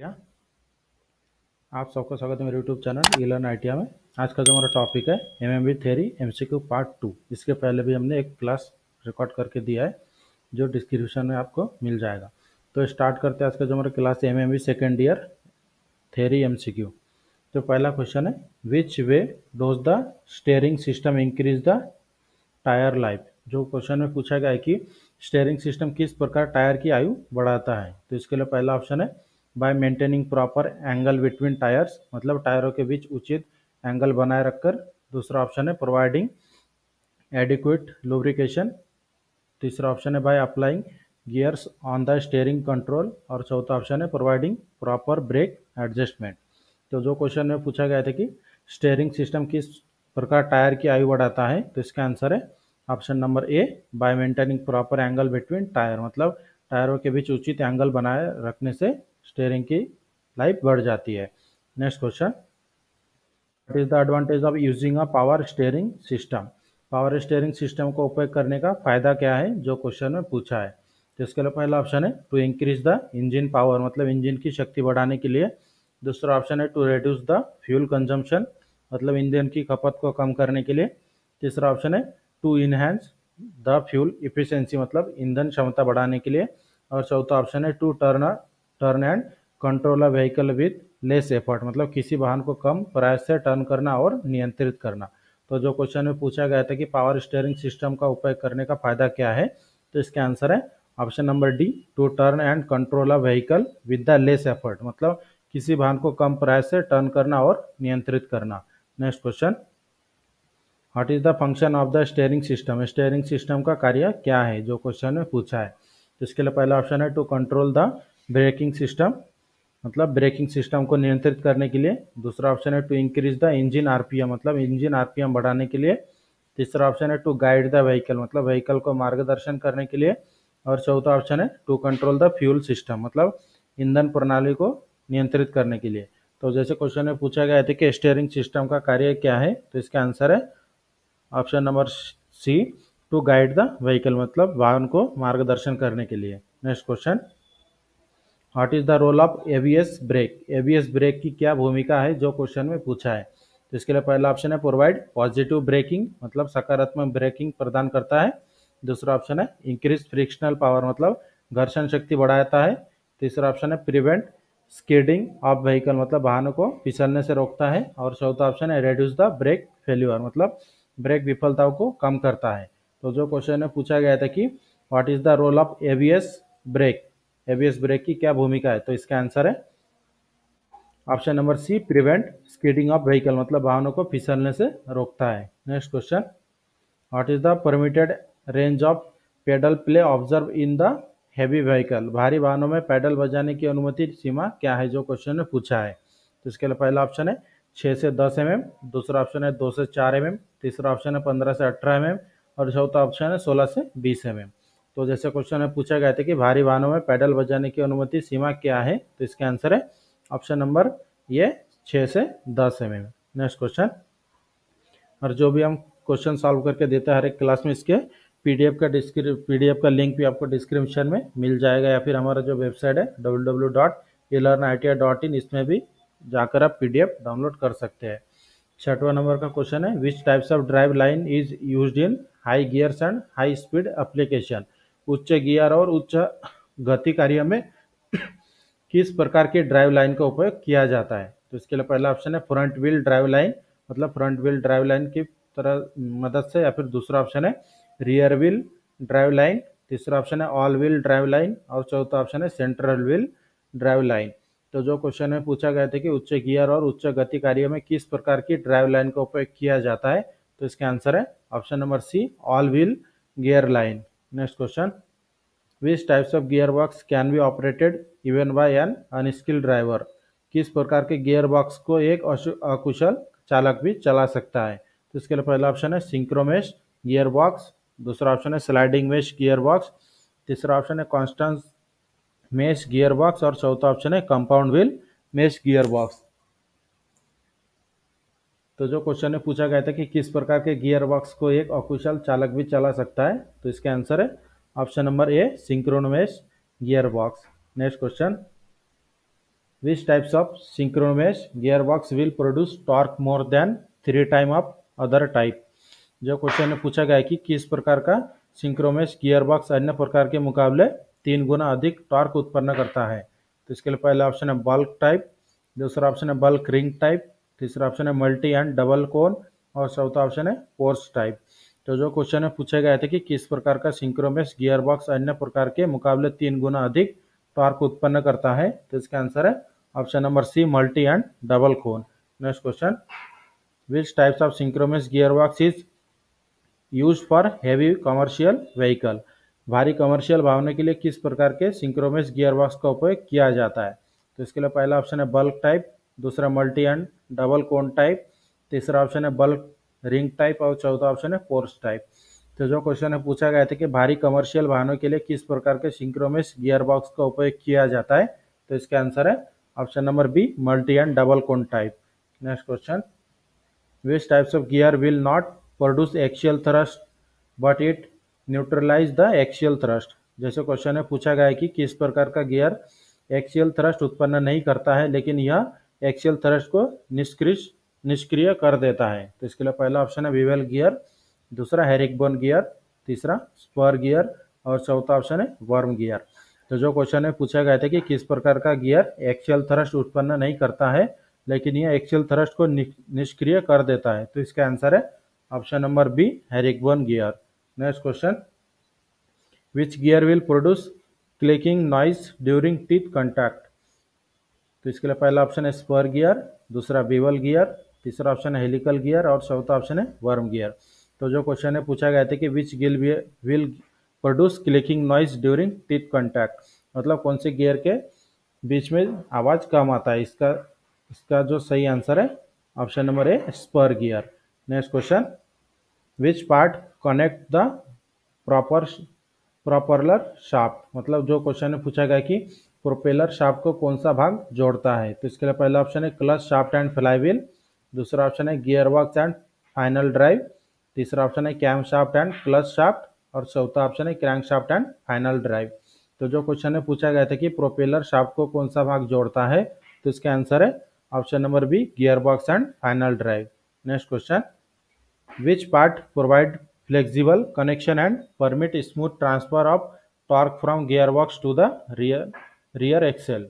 या आप सबका स्वागत है मेरे यूट्यूब चैनल लर्न आईटीआई में। आज का जो हमारा टॉपिक है एमएमबी थ्योरी एमसीक्यू पार्ट 2। इसके पहले भी हमने एक क्लास रिकॉर्ड करके दिया है जो डिस्क्रिप्शन में आपको मिल जाएगा। तो स्टार्ट करते हैं आज का जो हमारा क्लास है MMB second year theory MCQ. तो पहला क्वेश्चन है, which way does the steering system increase the tyre life. जो क्वेश्चन में पूछा गया है कि स्टीयरिंग सिस्टम किस प्रकार टायर की आयु बढ़ाता है। तो इसके लिए पहला ऑप्शन है bye maintaining proper angle between tyres, मतलब टायरों के बीच उचित एंगल बनाए रखकर। दूसरा ऑप्शन है प्रोवाइडिंग एडिक्वेट लुब्रिकेशन। तीसरा ऑप्शन है by applying gears on the steering control. और चौथा ऑप्शन है प्रोवाइडिंग प्रॉपर ब्रेक एडजस्टमेंट। तो जो क्वेश्चन में पूछा गया था कि स्टीयरिंग सिस्टम किस प्रकार टायर की आयु बढ़ाता है, तो इसका आंसर है ऑप्शन नंबर ए bye maintaining proper angle between tyre, मतलब टायरों के बीच उचित एंगल बनाए रखने से स्टीयरिंग की लाइफ बढ़ जाती है। Next question, what is the advantage of using a power steering system. Power steering system को उपयोग करने का फायदा क्या है, जो क्वेश्चन में पूछा है। तो इसके लिए पहला ऑप्शन है to increase the engine power, मतलब इंजन की शक्ति बढ़ाने के लिए। दूसरा ऑप्शन है to reduce the fuel consumption, मतलब ईंधन की खपत को कम करने के लिए। तीसरा ऑप्शन है to enhance the fuel efficiency, मतलब ईंधन क्षमता बढ़ाने के लिए। और चौथा ऑप्शन है to turn and control a vehicle with less effort, मतलब किसी वाहन को कम प्रयास से टर्न करना और नियंत्रित करना। तो जो क्वेश्चन में पूछा गया था कि पावर स्टीयरिंग सिस्टम का उपयोग करने का फायदा क्या है, तो इसका आंसर है option number D to turn and control a vehicle with the less effort, मतलब किसी वाहन को कम प्रयास से टर्न करना और नियंत्रित करना। Next question, what is the function of the steering system. Steering system का कार्य क्या है, जो क्वेश्चन में पूछा है। तो इसके लिए पहला ऑप्शन है to control the braking system, मतलब ब्रेकिंग सिस्टम को नियंत्रित करने के लिए। दूसरा ऑप्शन है to increase the engine RPM, मतलब इंजन आरपीएम बढ़ाने के लिए। तीसरा ऑप्शन है टू गाइड द व्हीकल, मतलब व्हीकल को मार्गदर्शन करने के लिए। और चौथा ऑप्शन है to control the fuel system, मतलब ईंधन प्रणाली को नियंत्रित करने के लिए। तो जैसे क्वेश्चन में पूछा गया था कि स्टीयरिंग सिस्टम का कार्य क्या है, तो इसका आंसर है option number C to guide the vehicle, मतलब वाहन को मार्गदर्शन करने के लिए। Next question, what is the role of ABS brake. ABS brake की क्या भूमिका है, जो क्वेश्चन में पूछा है। तो इसके लिए पहला ऑप्शन है प्रोवाइड पॉजिटिव ब्रेकिंग, मतलब सकारात्मक ब्रेकिंग प्रदान करता है। दूसरा ऑप्शन है इंक्रीज फ्रिक्शनल पावर, मतलब घर्षण शक्ति बढ़ाता है। तीसरा ऑप्शन है प्रिवेंट स्किडिंग ऑफ व्हीकल, मतलब वाहनों को फिसलने से रोकता है। और चौथा ऑप्शन है रेड्यूस द ब्रेक फेल्यूर, मतलब ब्रेक विफलताओं को कम करता है। तो जो क्वेश्चन में पूछा गया था कि what is the role of ABS brake, ABS brake की क्या भूमिका है, तो इसका आंसर है option number C prevent skidding of vehicle, मतलब वाहनों को फिसलने से रोकता है। Next question, what is the permitted range of pedal play observe in the heavy vehicle. भारी वाहनों में पैडल बजाने की अनुमति सीमा क्या है, जो क्वेश्चन ने पूछा है। तो इसके लिए पहला ऑप्शन है 6 से 10 mm, दूसरा ऑप्शन है 2 से 4 mm, तीसरा ऑप्शन है 15 से 18 mm, और चौथा ऑप्शन है 16 से 20 mm। तो जैसे क्वेश्चन में पूछा गया था कि भारी वाहनों में पैडल बजाने की अनुमति सीमा क्या है, तो इसका आंसर है ऑप्शन नंबर ये 6 से 10 mm। नेक्स्ट क्वेश्चन, और जो भी हम क्वेश्चन सॉल्व करके देते हैं हर एक क्लास में, इसके पीडीएफ का लिंक भी आपको डिस्क्रिप्शन में मिल जाएगा, या फिर हमारा जो वेबसाइट है www.elearniti.in, इसमें भी जाकर आप पीडीएफ डाउनलोड कर सकते हैं। छठवां नंबर का क्वेश्चन है, विच types of drive line is used in high gears and high speed application. उच्च गियर और उच्च गति कार्य में किस प्रकार की ड्राइव लाइन का उपयोग किया जाता है। तो इसके लिए पहला ऑप्शन है फ्रंट व्हील ड्राइव लाइन, मतलब फ्रंट व्हील ड्राइव लाइन की तरह मदद से। या फिर दूसरा ऑप्शन है रियर व्हील ड्राइव लाइन। तीसरा ऑप्शन है ऑल व्हील ड्राइव लाइन। और चौथा ऑप्शन है सेंट्रल व्हील ड्राइव लाइन। तो जो क्वेश्चन में पूछा गया था कि उच्च गियर और उच्च गति कार्य में किस प्रकार की ड्राइव लाइन का उपयोग किया जाता है, तो इसका आंसर है option number C all wheel gear line. Next question, which types of gear box can be operated even by an unskilled driver. किस प्रकार के गियर बॉक्स को एक अकुशल चालक भी चला सकता है। तो इसके लिए पहला ऑप्शन है सिंक्रोमेश गियर बॉक्स, दूसरा ऑप्शन है स्लाइडिंग मेश गियर बॉक्स, तीसरा ऑप्शन है कॉन्स्टेंट मेश गियर बॉक्स, और चौथा ऑप्शन है compound wheel mesh gear box. तो जो क्वेश्चन में पूछा गया था कि किस प्रकार के गियर बॉक्स को एक अकुशल चालक भी चला सकता है, तो इसका आंसर है option number A synchromesh gear box. Next question, which types of synchronous gear box will produce torque more than 3 time of other type. जो क्वेश्चन में पूछा गया है कि किस प्रकार का सिंक्रोनस गियर बॉक्स अन्य प्रकार के मुकाबले 3 गुना अधिक टॉर्क उत्पन्न करता है। तो इसके लिए पहला ऑप्शन है बल्क टाइप, दूसरा ऑप्शन है बल्क रिंग टाइप, तीसरा ऑप्शन है मल्टी एंड डबल कोन और चौथा ऑप्शन है फोर्स टाइप। तो जो क्वेश्चन में पूछा गया था कि किस प्रकार का सिंक्रोनस गियर बॉक्स अन्य प्रकार के मुकाबले 3 गुना अधिक टॉर्क उत्पन्न करता है, तो इसका आंसर है option number C multi and double cone. Next question, which types of synchronous gear box is use for heavy commercial vehicle. भारी कमर्शियल वाहनों के लिए किस प्रकार के सिंक्रोनस गियर बॉक्स का उपयोग किया जाता है। तो इसके लिए पहला ऑप्शन है बल्क टाइप, दूसरा multi and double cone type, तीसरा ऑप्शन है बल्क रिंग टाइप और चौथा ऑप्शन है फोर्स टाइप। तो जो क्वेश्चन है पूछा गया था कि भारी कमर्शियल वाहनों के लिए किस प्रकार के सिंक्रोनस गियर बॉक्स का उपयोग किया जाता है, तो इसका आंसर है option number B multi and double cone type. Next question, which types of gear will not produce axial thrust but it neutralize the axial thrust। जैसे क्वेश्चन में पूछा गया है कि किस प्रकार का गियर एक्सियल थ्रस्ट उत्पन्न नहीं करता है लेकिन यह एक्सियल थ्रस्ट को निष्क्रिय कर देता है। तो इसके लिए पहला ऑप्शन है विवेल गियर, दूसरा हेरिकबोन गियर, तीसरा स्पर गियर और चौथा ऑप्शन है वर्म गियर। तो जो क्वेश्चन में पूछा गया था कि किस प्रकार का गियर एक्सियल थ्रस्ट उत्पन्न नहीं करता है लेकिन यह एक्सियल थ्रस्ट को निष्क्रिय कर देता है, तो इसका आंसर है option number B herringbone gear. Next question, which gear will produce clicking noise during teeth contact. तो इसके लिए पहला ऑप्शन है स्पर गियर, दूसरा बीवल गियर, तीसरा ऑप्शन है हेलिकल गियर और चौथा ऑप्शन है वर्म गियर। तो जो क्वेश्चन है पूछा गया था कि which gear will produce clicking noise during teeth contact, मतलब कौन से गियर के बीच में आवाज़ कम आता है। इसका जो सही आंसर है option number A spur gear. Next question, which part connect the propeller shaft, मतलब जो क्वेश्चन में पूछा गया कि प्रोपेलर शाफ्ट को कौन सा भाग जोड़ता है। तो इसके लिए पहला ऑप्शन है क्लच शाफ्ट एंड फ्लाईव्हील, दूसरा ऑप्शन है gear box and final drive, तीसरा ऑप्शन है cam shaft and clutch shaft और चौथा ऑप्शन है crank shaft and final drive. तो जो क्वेश्चन में पूछा गया था कि प्रोपेलर शाफ्ट को कौन सा भाग जोड़ता है, तो इसका आंसर है option number B gear box and final drive. Next question, which part provide flexible connection and permit smooth transfer of torque from gear box to the rear axle.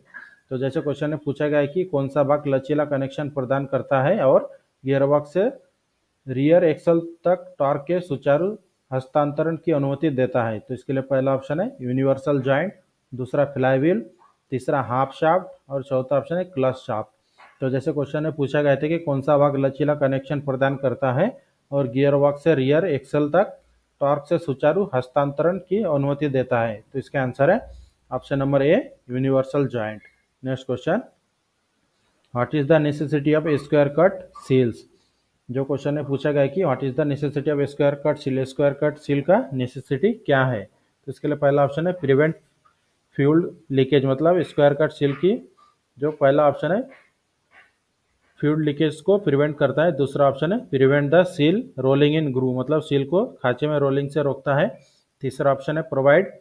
तो जैसे क्वेश्चन में पूछा गया है कि कौन सा भाग लचीला कनेक्शन प्रदान करता है और गियर बॉक्स से रियर एक्सेल तक टॉर्क के सुचारू हस्तांतरण की अनुमति देता है। तो इसके लिए पहला ऑप्शन है यूनिवर्सल जॉइंट, दूसरा फ्लाईव्हील, तीसरा हाफ शाफ्ट और चौथा ऑप्शन है क्लच शाफ्ट। तो जैसे क्वेश्चन में पूछा गया था कि कौन सा भाग लचीला कनेक्शन प्रदान करता है और गियर बॉक्स से रियर एक्सेल तक टॉर्क से सुचारू हस्तांतरण की अनुमति देता है, तो इसका आंसर है option number A universal joint. Next question, what is the necessity of square cut seals. जो क्वेश्चन में पूछा गया कि what is the necessity of square cut seal, square cut seal का नेसेसिटी क्या है। तो इसके लिए पहला ऑप्शन है प्रिवेंट फ्यूल लीकेज, मतलब स्क्वायर कट सील की जो पहला ऑप्शन है फ्यूल लीकेज को प्रिवेंट करता है, दूसरा ऑप्शन है prevent the seal rolling in groove, मतलब सील को खांचे में रोलिंग से रोकता है, तीसरा ऑप्शन है प्रोवाइड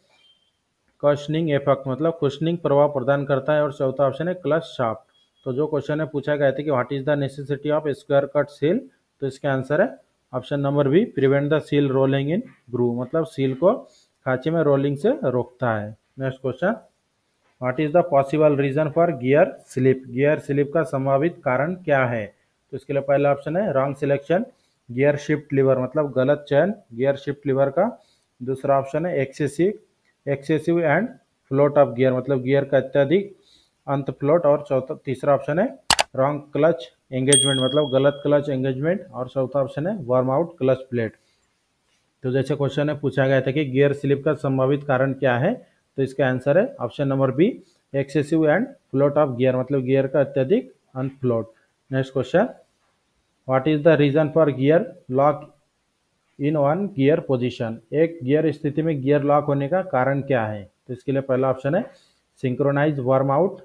कशनिंग इफेक्ट, मतलब कुशनिंग प्रभाव प्रदान करता है और चौथा ऑप्शन है क्लच शाफ्ट। तो जो क्वेश्चन में पूछा गया था कि what is the necessity of square cut seal, तो इसका आंसर है option number B prevent the seal rolling in groove, मतलब सील को खांचे में रोलिंग से रोकता है। Next question, what is the possible reason for gear slip, gear slip का संभावित कारण क्या है। तो इसके लिए पहला ऑप्शन है wrong selection gear shift lever, मतलब गलत चयन गियर शिफ्ट लीवर का, दूसरा ऑप्शन है excessive end float of gear, मतलब गियर का अत्यधिक अंत फ्लोट और चौथा तीसरा ऑप्शन है रॉन्ग क्लच एंगेजमेंट, मतलब गलत क्लच एंगेजमेंट और चौथा ऑप्शन है वार्म आउट क्लच प्लेट। तो जैसे क्वेश्चन में पूछा गया था कि गियर स्लिप का संभावित कारण क्या है, तो इसका आंसर है option number B excessive end float of gear, मतलब गियर का अत्यधिक end float. Next question, what is the reason for gear lock in one gear position, एक गियर स्थिति में गियर लॉक होने का कारण क्या है। तो इसके लिए पहला ऑप्शन है सिंक्रोनाइज वार्म आउट,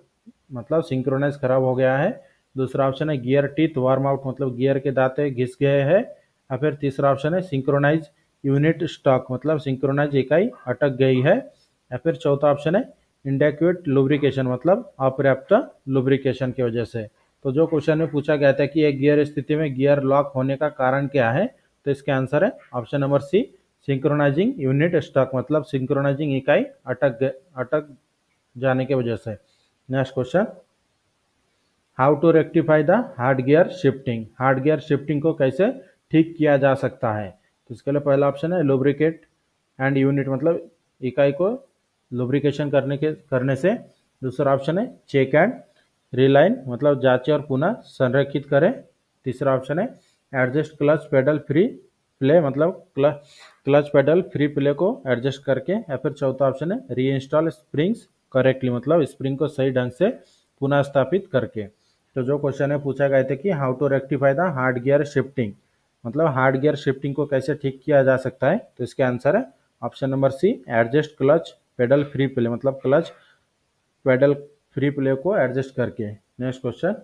मतलब सिंक्रोनाइज खराब हो गया है, दूसरा ऑप्शन है गियर टीथ वार्म आउट, मतलब गियर के दांते घिस गए हैं, या फिर तीसरा ऑप्शन है सिंक्रोनाइज यूनिट स्टॉक, मतलब सिंक्रोनाइज इकाई अटक गई है, या फिर चौथा ऑप्शन है इनडेक्वेट लुब्रिकेशन मतलब अपर्याप्त लुब्रिकेशन की वजह से। तो जो क्वेश्चन में पूछा गया था कि एक गियर स्थिति में गियर लॉक होने का कारण क्या है, तो इसके आंसर है option number C, synchronising unit stuck मतलब सिंक्रोनाइजिंग इकाई अटक जाने की वजह से। Next question, how to rectify the hard gear shifting, hard gear shifting को कैसे ठीक किया जा सकता है। तो इसके लिए पहला ऑप्शन है लुब्रिकेट एंड यूनिट मतलब इकाई को लुब्रिकेशन करने से। दूसरा ऑप्शन है चेक एंड रिलाइन मतलब जांचें और पुनः संरेखित करें। तीसरा ऑप्शन है adjust clutch pedal free play मतलब क्लच पेडल फ्री प्ले को एडजस्ट करके। या फिर चौथा ऑप्शन है री इंस्टॉल स्प्रिंग्स करेक्टली मतलब स्प्रिंग को सही ढंग से पुनः स्थापित करके। तो जो क्वेश्चन है पूछा गया था कि how to rectify the hard gear shifting मतलब हार्ड गियर शिफ्टिंग को कैसे ठीक किया जा सकता है, तो इसके आंसर है option number C, adjust clutch pedal free play मतलब क्लच पेडल फ्री प्ले को एडजस्ट करके। Next question,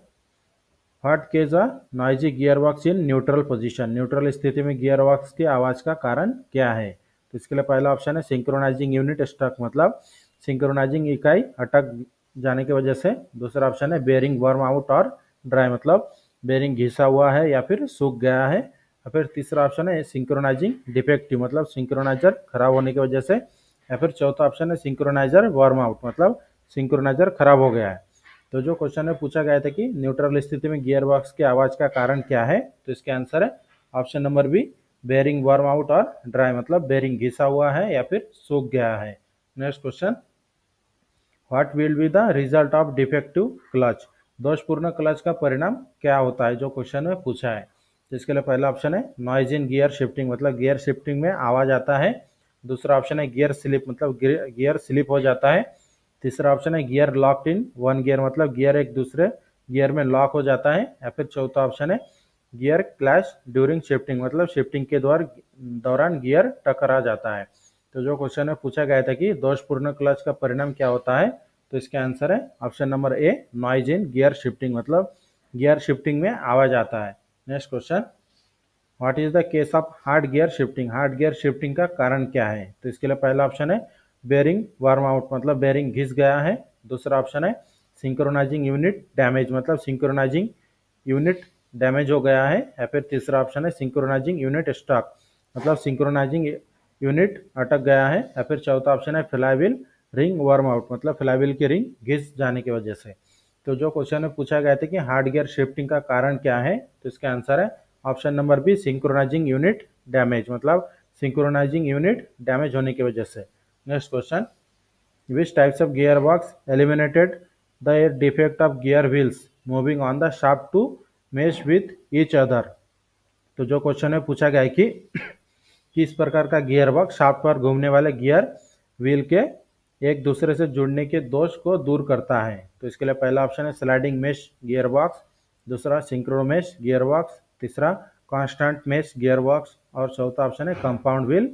what causes a noisy gear box in neutral position, neutral स्थिति में गियर बॉक्स की आवाज का कारण क्या है। तो इसके लिए पहला ऑप्शन है सिंक्रोनाइजिंग यूनिट स्टक मतलब सिंक्रोनाइजिंग इकाई अटक जाने की वजह से। दूसरा ऑप्शन है बेरिंग वर्म आउट और ड्राई मतलब बेरिंग घिसा हुआ है या फिर सूख गया है। या फिर तीसरा ऑप्शन है सिंक्रोनाइजिंग डिफेक्टिव मतलब सिंक्रोनाइजर खराब होने की वजह से। या फिर चौथा ऑप्शन है सिंक्रोनाइजर वर्म आउट मतलब सिंक्रोनाइजर खराब हो गया है। तो जो क्वेश्चन में पूछा गया था कि न्यूट्रल स्थिति में गियर बॉक्स की आवाज का कारण क्या है, तो इसके आंसर है option number B, bearing worn out और ड्राई मतलब बेरिंग घिसा हुआ है या फिर सूख गया है। Next question, what will be the result of defective clutch, दोषपूर्ण क्लच का परिणाम क्या होता है, जो क्वेश्चन में पूछा है। तो इसके लिए पहला ऑप्शन है नॉइज इन गियर शिफ्टिंग मतलब गियर शिफ्टिंग में आवाज आता है। दूसरा ऑप्शन है गियर स्लिप मतलब गियर स्लिप हो जाता है। तीसरा ऑप्शन है gear locked in one gear मतलब गियर एक दूसरे गियर में लॉक हो जाता है। या फिर चौथा ऑप्शन है गियर क्लैश ड्यूरिंग शिफ्टिंग मतलब शिफ्टिंग के दौरान गियर टकरा जाता है। तो जो क्वेश्चन में पूछा गया था कि दोषपूर्ण क्लच का परिणाम क्या होता है, तो इसका आंसर है option number A, noise in gear shifting मतलब गियर शिफ्टिंग में आवाज आता है। Next question, what is the case of hard gear shifting, hard gear shifting का कारण क्या है। तो इसके लिए पहला ऑप्शन है बेरिंग वार्म आउट मतलब बेरिंग घिस गया है। दूसरा ऑप्शन है सिंक्रोनाइजिंग यूनिट डैमेज मतलब सिंक्रोनाइजिंग यूनिट डैमेज हो गया है। या फिर तीसरा ऑप्शन है सिंक्रोनाइजिंग यूनिट स्टक मतलब सिंक्रोनाइजिंग यूनिट अटक गया है। या फिर चौथा ऑप्शन है फ्लाईव्हील रिंग वार्म आउट मतलब फ्लाईव्हील की रिंग घिस जाने की वजह से। तो जो क्वेश्चन में पूछा गया था कि हार्ड गियर शिफ्टिंग का कारण क्या है, तो इसका आंसर है option number B, synchronising unit damage मतलब सिंक्रोनाइजिंग यूनिट डैमेज होने की वजह से। Next question, which types of gear box eliminated the defect of gear wheels moving on the shaft to match with each other. तो जो question में पूछा गया है कि किस प्रकार का गियर बॉक्स शाफ्ट पर घूमने वाले गियर व्हील के एक दूसरे से जुड़ने के दोष को दूर करता है। तो इसके लिए पहला ऑप्शन है स्लाइडिंग मेश गियर बॉक्स, दूसरा सिंक्रो मेश गियर बॉक्स, तीसरा कांस्टेंट मेश गियर बॉक्स और चौथा ऑप्शन है compound wheel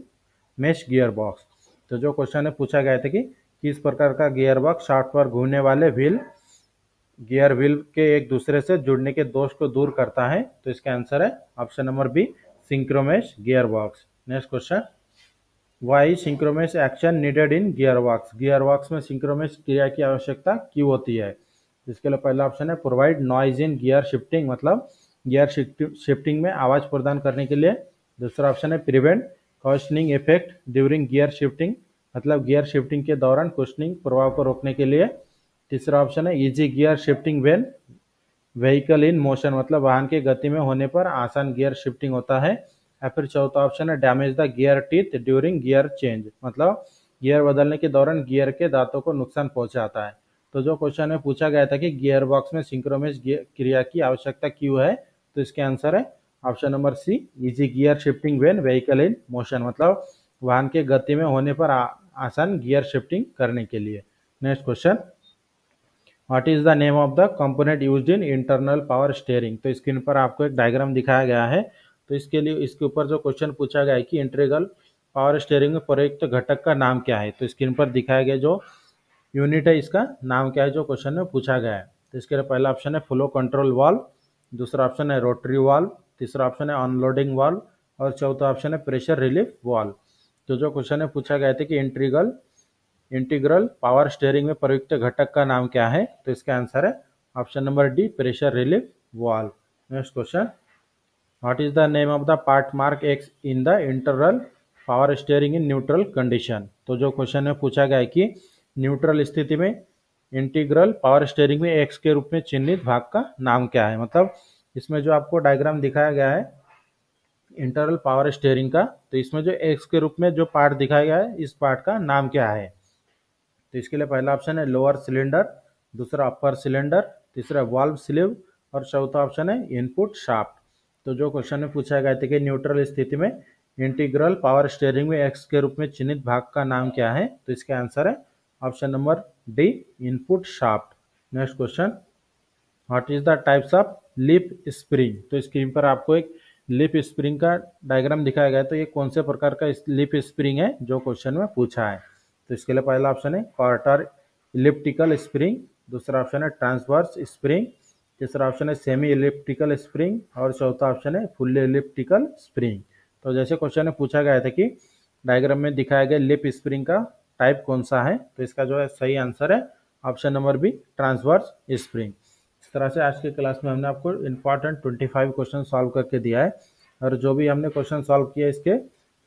mesh gear box. तो जो क्वेश्चन है पूछा गया था कि किस प्रकार का गियर बॉक्स शाफ्ट पर घूमने वाले गियर व्हील के एक दूसरे से जुड़ने के दोष को दूर करता है, तो इसका आंसर है option number B, synchromesh gear box. Next question, why synchromesh action needed in gearbox, gearbox में सिंक्रोमेश क्रिया की आवश्यकता क्यों होती है। इसके लिए पहला ऑप्शन है provide noise in gear shifting मतलब गियर शिफ्टिंग में आवाज प्रदान करने के लिए। दूसरा ऑप्शन है prevent questioning effect during gear shifting मतलब गियर शिफ्टिंग के दौरान क्वेश्चनिंग प्रभाव को रोकने के लिए। तीसरा ऑप्शन है easy gear shifting when vehicle in motion मतलब वाहन की गति में होने पर आसान गियर शिफ्टिंग होता है। या फिर चौथा ऑप्शन है damage the gear teeth during gear change मतलब गियर बदलने के दौरान गियर के दांतों को नुकसान पहुंचाता है। तो जो क्वेश्चन में पूछा गया था कि गियर बॉक्स में सिंक्रोमेश क्रिया की आवश्यकता क्यों है, तो इसके आंसर है option number C, easy gear shifting when vehicle in motion मतलब वाहन के गति में होने पर आसान गियर शिफ्टिंग करने के लिए। Next question, what is the name of the component used in internal power steering. तो स्क्रीन पर आपको एक डायग्राम दिखाया गया है। तो इसके लिए इसके ऊपर जो क्वेश्चन पूछा गया है कि इंटीग्रल पावर स्टीयरिंग में प्रयुक्त घटक का नाम क्या है। तो स्क्रीन पर दिखाया गया जो यूनिट है इसका नाम क्या है, जो क्वेश्चन में पूछा गया है। तो इसके लिए पहला ऑप्शन है फ्लो कंट्रोल वाल्व, दूसरा ऑप्शन है रोटरी वाल्व, तीसरा ऑप्शन है अनलोडिंग वाल्व और चौथा ऑप्शन है प्रेशर रिलीफ वाल्व। तो जो क्वेश्चन है पूछा गया था कि इंटीग्रल इंटीग्रल पावर स्टीयरिंग में प्रयुक्त घटक का नाम क्या है? तो इसका आंसर है option number D, pressure relief valve. Next question, what is the name of the part mark x in the interval power steering in neutral condition? तो जो क्वेश्चन में पूछा गया है कि न्यूट्रल स्थिति में इंटीग्रल पावर स्टीयरिंग में एक्स के रूप में चिन्हित भाग का नाम क्या है। मतलब इसमें जो आपको डायग्राम दिखाया गया है इंटरवल पावर स्टीयरिंग का, तो इसमें जो एक्स के रूप में जो पार्ट दिखाया गया है इस पार्ट का नाम क्या है? तो इसके लिए पहला ऑप्शन है लोअर सिलेंडर, दूसरा अपर सिलेंडर, तीसरा वाल्व स्लीव और चौथा ऑप्शन है इनपुट शाफ्ट। तो जो क्वेश्चन में पूछा गया था कि न्यूट्रल स्थिति में इंटीग्रल पावर स्टीयरिंग में एक्स के रूप में चिन्हित भाग का नाम क्या है? तो इसका आंसर है option number D, input shaft. Next question, what is the types of lip spring? तो स्क्रीन पर आपको एक लिप स्प्रिंग का डायग्राम दिखाया गया है, तो ये कौन से प्रकार का लिप स्प्रिंग है जो क्वेश्चन में पूछा है? तो इसके लिए पहला ऑप्शन है क्वार्टर इलिप्टिकल स्प्रिंग, दूसरा ऑप्शन है ट्रांसवर्स स्प्रिंग, तीसरा ऑप्शन है सेमी इलिप्टिकल स्प्रिंग और चौथा ऑप्शन है फुल्ली इलिप्टिकल स्प्रिंग। तो जैसे क्वेश्चन में पूछा गया था कि डायग्राम में दिखाया गया लिप स्प्रिंग का टाइप कौन सा है, तो इसका जो है सही आंसर है option number B, transverse spring. इस तरह से आज के क्लास में हमने आपको इम्पॉर्टेंट 25 क्वेश्चन सॉल्व करके दिया है, और जो भी हमने क्वेश्चन सॉल्व किया इसके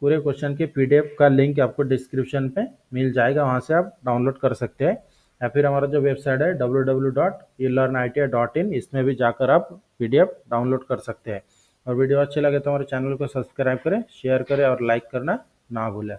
पूरे क्वेश्चन के पीडीएफ का लिंक आपको डिस्क्रिप्शन पे मिल जाएगा, वहाँ से आप डाउनलोड कर सकते हैं, या फिर हमारा जो वेबसाइट है www.elearniti.in, इसमें भी जाकर आप पीडीएफ डाउनलोड कर सकते हैं। और वीडियो अच्छे लगे तो हमारे चैनल को सब्सक्राइब करें, शेयर करें और लाइक करना ना भूलें।